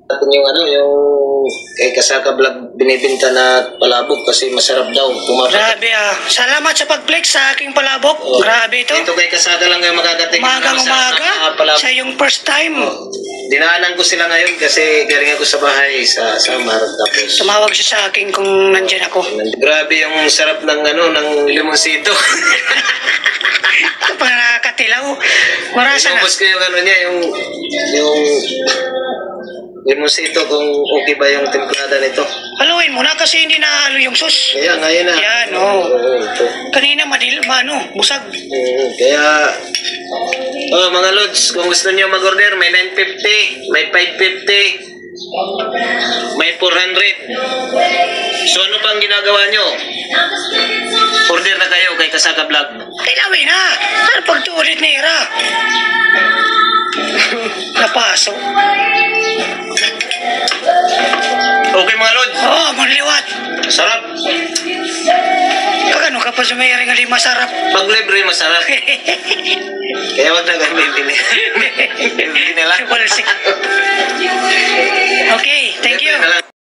Yung yung kay Kasaka Vlog binibenta na palabok kasi masarap daw. Grabe Salamat sa pag-flex sa aking palabok. Grabe ito. Ito kay Kasaka lang kayo makakatik. Umaga. Sa yung first time. Dinaanan ko sila ngayon kasi galing ako sa bahay sa Samar. Tapos tumawag siya sa akin kung nandyan ako. Grabe yung sarap ng ng limonsito. Pag nakakatilaw. Marasa na. Inubos ko yung niya, yung limonsito kung okay ba yung templada nito. Haluin mo na kasi hindi na halo yung sus. Kaya ngayon na. Yan, kanina busag. Kaya, mga lods, kung gusto niyo mag-order, may 950, may 550, may 400. So, ano pang ginagawa nyo? Order na kayo kay Kasaka Vlog. Tilawin na! Ano pagtulit na ira? Napaso. Okay mga lods? Manliwat. Sarap. Pag ano ka pa sa may ring masarap. Pag libre, masarap. Kaya wag na kami bibili. Bibili na lang. Okay, thank you.